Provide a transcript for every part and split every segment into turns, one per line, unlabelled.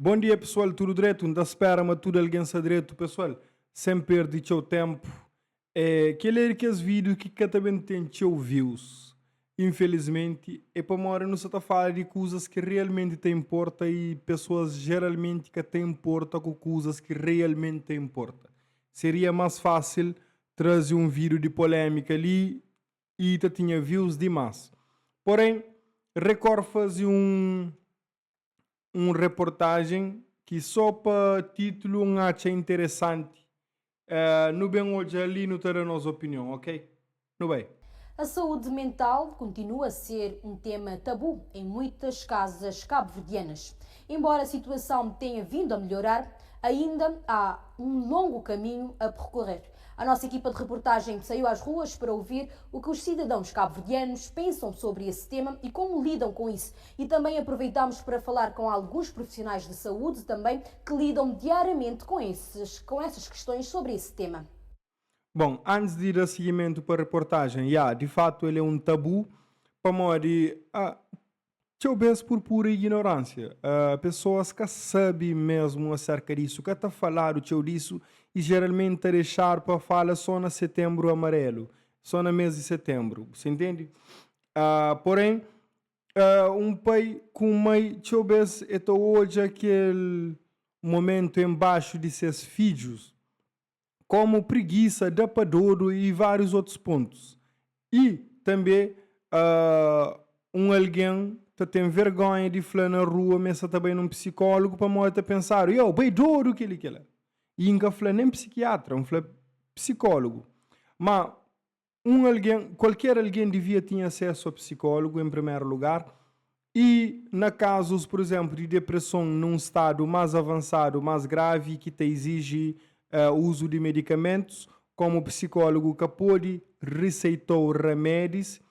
Bom dia, pessoal, tudo direito? Não espera, mas tudo alguém está direito, pessoal. Sem perder seu tempo. Que ler que os vídeos que cada vez tem seu views. Infelizmente, é para uma hora não se está a falar de coisas que realmente te importa e pessoas geralmente que te importa com coisas que realmente te importa. Seria mais fácil trazer um vídeo de polêmica ali e te tinha views demais. Porém, recordo fazer uma reportagem que só para título não acha interessante. No bem hoje ali não terá a nossa opinião, ok? No bem.
A saúde mental continua a ser um tema tabu em muitas casas cabo-verdianas. Embora a situação tenha vindo a melhorar, ainda há um longo caminho a percorrer. A nossa equipa de reportagem saiu às ruas para ouvir o que os cidadãos cabo-verdianos pensam sobre esse tema e como lidam com isso. E também aproveitamos para falar com alguns profissionais de saúde também que lidam diariamente com essas questões sobre esse tema.
Bom, antes de ir a seguimento para a reportagem, de fato ele é um tabu para morrer. Talvez por pura ignorância. Pessoas que sabem mesmo acerca disso, que está falar o teu disso e geralmente a deixar para falar só na setembro amarelo, só no mês de setembro, você entende? Porém, um pai com mãe, talvez é hoje aquele momento embaixo de seus filhos, como preguiça, dapadouro e vários outros pontos. E também um alguém que tem vergonha de falar na rua, mas também num psicólogo para morrer pensar, eu, bem duro que ele quer. E nunca fala nem psiquiatra, um fala psicólogo. Mas qualquer alguém devia ter acesso a psicólogo em primeiro lugar. E na casos, por exemplo, de depressão num estado mais avançado, mais grave, que te exige uso de medicamentos, como o psicólogo que pode receitar remédios,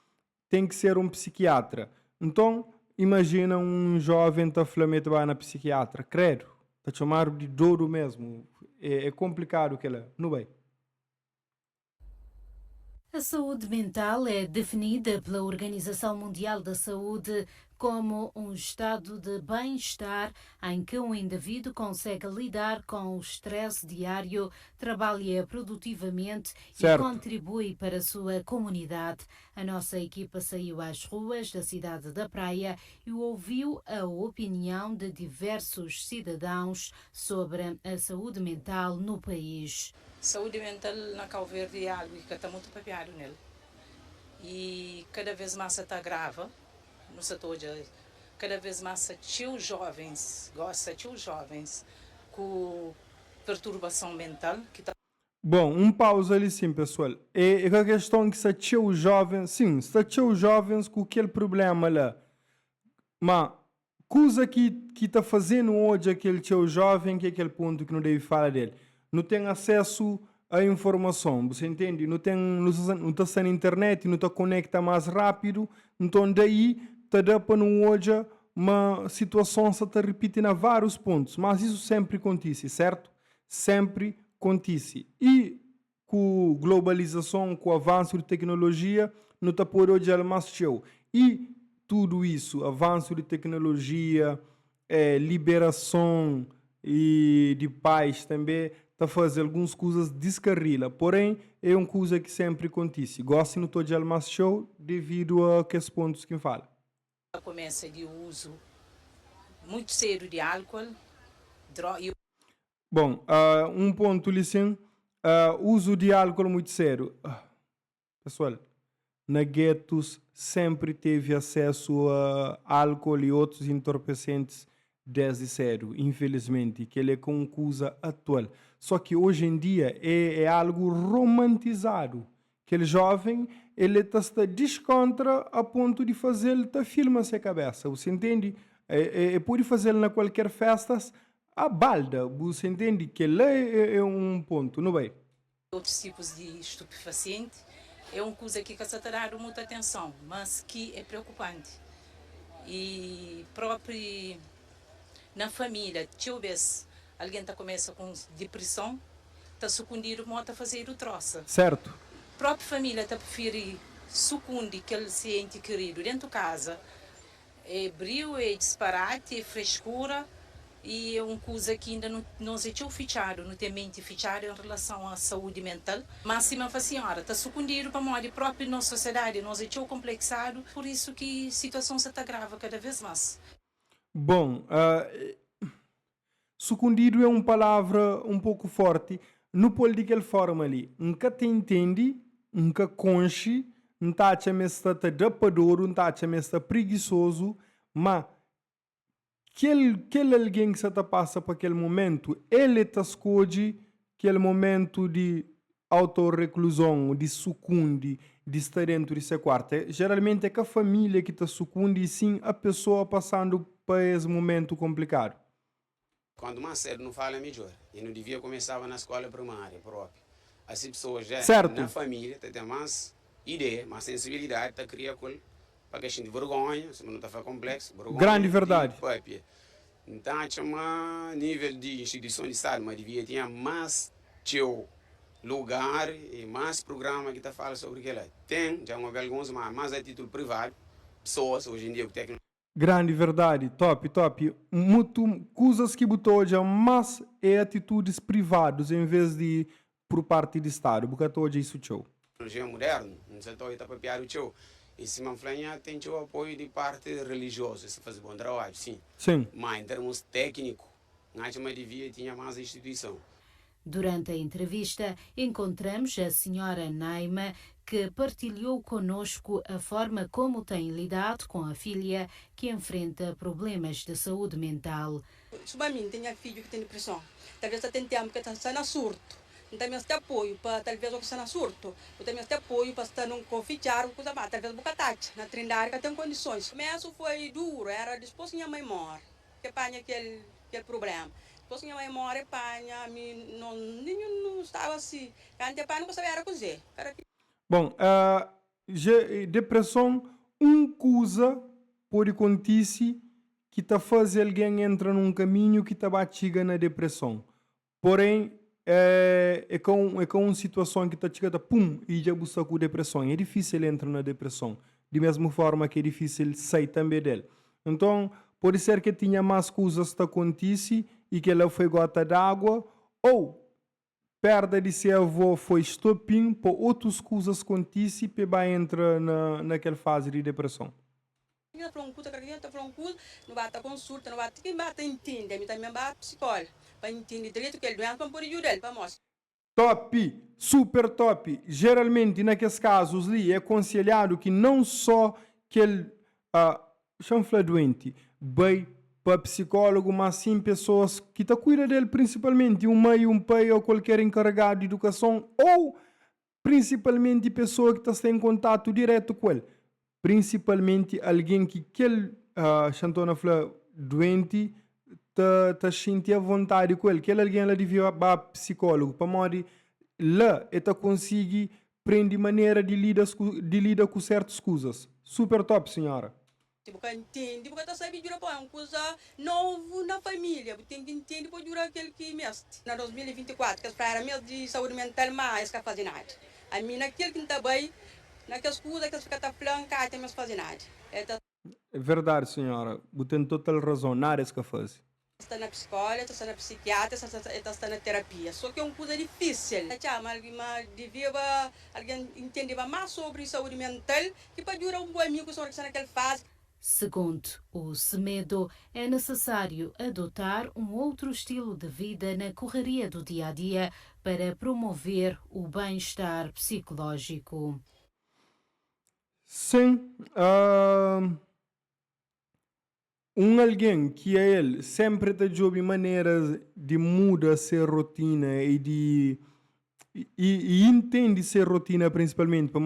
tem que ser um psiquiatra. Então, imagina um jovem que está na psiquiatra, credo, está chamado de dor mesmo. É complicado que ela, não vai.
A saúde mental é definida pela Organização Mundial da Saúde como um estado de bem-estar em que um indivíduo consegue lidar com o estresse diário, trabalha produtivamente e
Certo.
contribui para a sua comunidade. A nossa equipa saiu às ruas da cidade da Praia e ouviu a opinião de diversos cidadãos sobre a saúde mental no país.
Saúde mental na Cabo Verde é algo que está muito papiado nele. E cada vez mais está grave, no setor de, cada vez mais tio jovens, com perturbação mental. Que tá...
Bom, um pausa ali sim, pessoal. É a questão que se tio jovens, sim, se tio jovens com aquele problema lá. Mas, coisa que está fazendo hoje aquele tio jovem, que é aquele ponto que não deve falar dele. Não tem acesso à informação, você entende? Não está na internet, não está conecta mais rápido. Então, daí, está dando para hoje uma situação que se está repetindo a vários pontos. Mas isso sempre acontece, certo? Sempre acontece. E com globalização, com o avanço de tecnologia, não está por hoje mais show. E tudo isso, avanço de tecnologia, liberação e de paz também, está fazendo algumas coisas descarrila. Porém, é uma coisa que sempre acontece. Gosto no todo mais show devido a aqueles pontos que fala.
Começa de uso muito cedo de álcool, droga.
Bom, um ponto, Licen, uso de álcool muito sério. Pessoal, na guetos sempre teve acesso a álcool e outros entorpecentes desde cedo, infelizmente, que ele é com coisa atual. Só que hoje em dia é algo romantizado. Aquele jovem, ele está descontra a ponto de fazer, ele tá filma a cabeça, você entende? Pode fazer na qualquer festa, a balda, você entende? Que lá é um ponto, não vai?
Outros tipos de estupefaciente. É uma coisa que está dando muita atenção, mas que é preocupante. E próprio na família, talvez alguém começa com depressão, está sucundindo muito a fazer o troço.
Certo.
A própria família está prefere sucundir que ele se ente querido dentro de casa. É brilho, é disparate, é frescura, e é uma coisa que ainda não se tinha fechado, não tem mente fechado em relação à saúde mental. Mas sim, a senhora está sucumbindo para a própria nossa sociedade, nós é complexado, por isso que a situação se agrava cada vez mais.
Bom, sucundido é uma palavra um pouco forte. No polo de aquela forma ali, nunca te entende, nunca conche, não está a mesta drapador, não está a mesta preguiçoso, mas aquele alguém que se te passa para aquele momento, ele te escolhe aquele momento de autorreclusão, de sucunde, de estar dentro de seu quarto. Geralmente é que a família que te sucunde e sim a pessoa passando por esse momento complicado.
Quando mais cedo não fala melhor. E não devia começar na escola primária própria. As pessoas já
Certo.
na família têm mais ideia, mais sensibilidade para criar com para questão de vergonha, se não está fazendo complexo. Vergonha,
Grande verdade.
Então, tinha nível de instituição de Estado, mas devia ter mais lugar e mais programa que está falando sobre aquilo. Tem, já alguns, mas mais a título privado, pessoas hoje em dia com tecnologia.
Grande verdade, top. Muito coisas que botou já, mas é atitudes privadas em vez de por parte do Estado. Porque hoje isso show.
Tecnologia moderna, não sei se está para piar o show. E se manflanha tem o apoio de parte religiosa, se faz bom trabalho, sim.
Sim.
Mas em termos técnicos, nós devia tinha mais instituição.
Durante a entrevista, encontramos a senhora Naima, que partilhou conosco a forma como tem lidado com a filha que enfrenta problemas de saúde mental.
Para mim, tenho filho que tem depressão. Talvez tem tempo que está na surto. Então, eu tenho apoio para talvez eu que está na surto. Eu tenho apoio para estar num confiar, coisa mais. Talvez eu taxa na Trindade que tem condições. Mas isso foi duro, era depois que minha mãe morre, que apanha aquele problema. Depois que minha mãe morre, apanha, não estava assim. Quando eu apanha, não sabia era cozer.
Bom, depressão, coisa pode acontecer que está faz alguém entrar num caminho que está batiga na depressão. Porém, é com uma situação que está chegada, pum, e já busca com depressão. É difícil entrar na depressão. De mesma forma que é difícil sair também dele. Então, pode ser que tinha mais coisas que acontecem e que ela foi gota d'água, ou perda de seu avô foi estopim para outras coisas acontecem e vai entrar naquela fase de depressão.
Não vai consulta, não vai quem vai entender, também vai psicólogo, para entender direito que ele doente, para poder ajudar ele, para mostrar.
Top, super top. Geralmente, naqueles casos ali, é aconselhado que não só que ele chanfla doente, vai para psicólogo, mas sim pessoas que cuidam dele, principalmente um mãe, um pai ou qualquer encarregado de educação, ou principalmente pessoa que está em contato direto com ele. Principalmente alguém que ele chantona fala doente, está sentindo a vontade com ele. Que alguém lá devia ir para psicólogo, para morrer lá, e conseguir aprender maneira de lidar com certas coisas. Super top, senhora.
Porque entende, porque está sabendo que é uma coisa nova na família. Tem que entender para jurar aquele que mesmo. Na 2024, que as para mesmo de saúde mental, mais que fazer nada. A mim, naquele que está bem, naquelas coisas que fica falando, que tem mais fazer nada.
É verdade, senhora. Você tem total razão. Nada que faz.
Está na psicóloga, está na psiquiatra, está na terapia. Só que é uma coisa difícil. Mas devia alguém entender mais sobre saúde mental, que para jurar um bom amigo sobre aquela fase.
Segundo o Semedo, é necessário adotar um outro estilo de vida na correria do dia a dia para promover o bem-estar psicológico.
Sim, alguém que é ele sempre está de maneiras de mudar sua rotina e entende sua rotina principalmente, para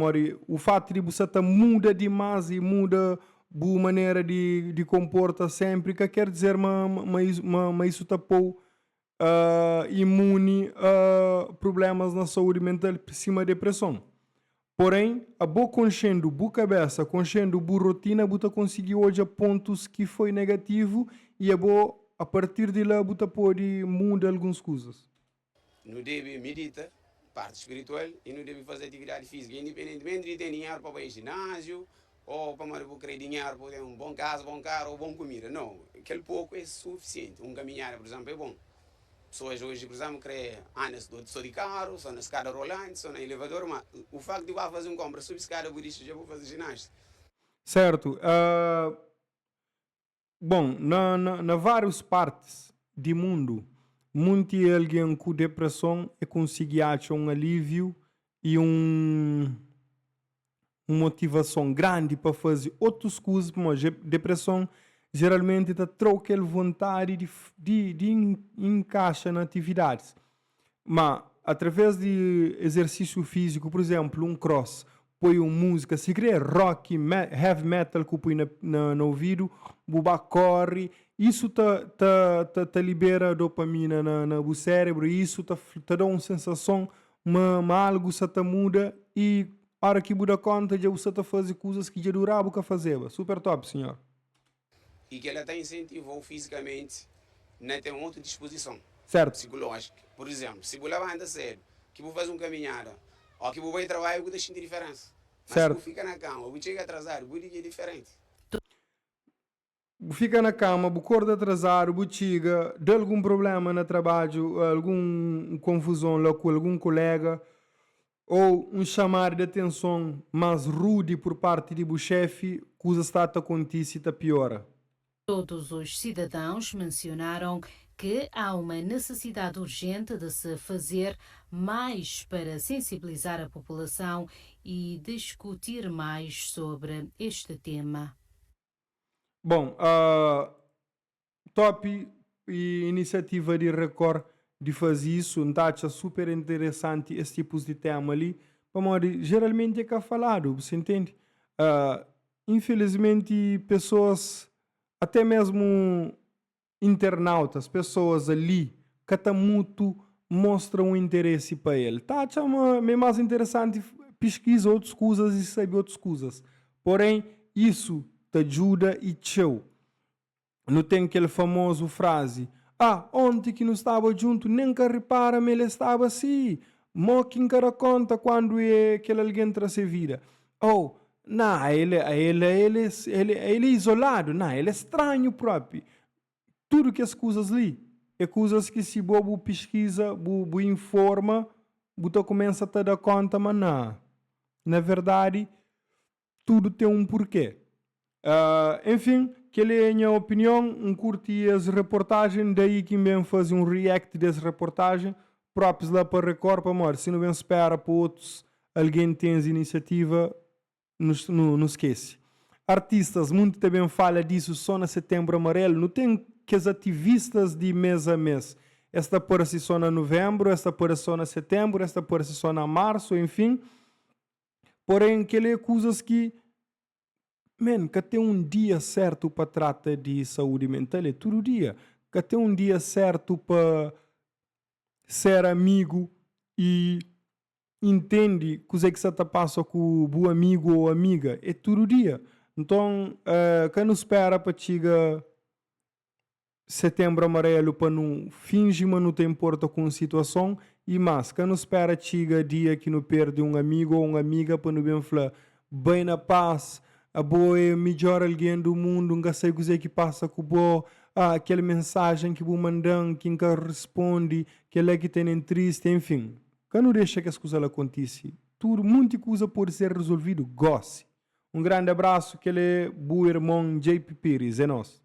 o fato de você muda demais e muda boa maneira de comportar sempre, que quer dizer mas isso está imune a problemas na saúde mental, por cima da depressão. Porém, a boa consciência, boa cabeça, consciência, boa rotina, você conseguiu hoje pontos que foi negativo e a partir de lá você pode mudar algumas coisas.
Não deve meditar, parte espiritual, e não deve fazer atividade física, independentemente de ter dinheiro para ir ao ginásio, ou para eu querer dinheiro, para ter um bom casa, bom carro ou bom comida. Não, aquele pouco é suficiente. Um caminhar, por exemplo, é bom. Pessoas hoje, por exemplo, querem anos de carro, só na escada rolante, só no elevador, mas o facto de eu fazer uma compra subir escada, por isso já vou fazer ginástica.
Certo. Bom, na várias partes do mundo, muito alguém com depressão é conseguir achar um alívio e uma motivação grande para fazer outras coisas, mas depressão geralmente está troca a vontade de encaixar nas atividades. Mas através de exercício físico, por exemplo, um cross, põe uma música, se quer rock, heavy metal que põe no ouvido, buba corre, isso te libera dopamina no cérebro, e isso te dá uma sensação, algo se te muda, e a hora que muda conta, já você está fazendo coisas que já durava que fazia. Super top, senhor.
E que ela está incentivou fisicamente, não tem outra disposição.
Certo.
Psicológica. Por exemplo, se você levanta cedo, que vou fazer uma caminhada, ou que vou para trabalho, você sente diferença. Mas
certo.
se você fica na cama, você chega atrasado, você é diferente.
Fica na cama, acorda atrasado, chega, de algum problema no trabalho, alguma confusão lá com algum colega, ou um chamar de atenção mais rude por parte do chefe, coisa está a acontecer e piora.
Todos os cidadãos mencionaram que há uma necessidade urgente de se fazer mais para sensibilizar a população e discutir mais sobre este tema.
Bom, top e iniciativa de Record de fazer isso, acho super interessante esse tipo de tema ali, mas geralmente é que é falado, você entende? Infelizmente, pessoas, até mesmo internautas, pessoas ali, que estão muito mostram um interesse para ele. É mais interessante pesquisar outras coisas e saber outras coisas. Porém, isso te ajuda e tchau. Não tem aquele famoso frase, ontem que não estava junto, nem que repara, mas ele estava assim. Quem cara conta quando é aquele alguém traz a vida. Não, ele é isolado, não, ele é estranho próprio. Tudo que as coisas ali, é coisas que se bobo pesquisa, bobo informa, você começa a te dar conta, mas não. Na verdade, tudo tem um porquê. Enfim, que ele é a minha opinião, curti as reportagens, daí que me faz um react dessa reportagem, próprios lá para Record, para amor, se não vem espera para outros, alguém tem essa iniciativa, não esquece. Artistas, muito também fala disso só no Setembro Amarelo, não tem que os ativistas de mês a mês, esta aparece só em novembro, esta aparece só em setembro, esta aparece só em março, enfim, porém, que é coisas que que tem um dia certo para tratar de saúde mental, é todo dia. Que tem um dia certo para ser amigo e entende o que você está passando com o bom amigo ou amiga, é todo dia. Então, que não espera para chegar Setembro Amarelo para não fingir, mas não te importa com a situação, e mais, que não espera chegar dia que não perde um amigo ou uma amiga para não bem falar, bem na paz, a boa é o melhor alguém do mundo, não sei o que passa com o boa, aquela mensagem que vou mandando, que nunca responde, que ele é que tem triste, enfim. Que não deixa que as coisas aconteçam. Tudo, muita coisa pode ser resolvido, goste. Um grande abraço, que ele é o irmão JP Pires, é nosso.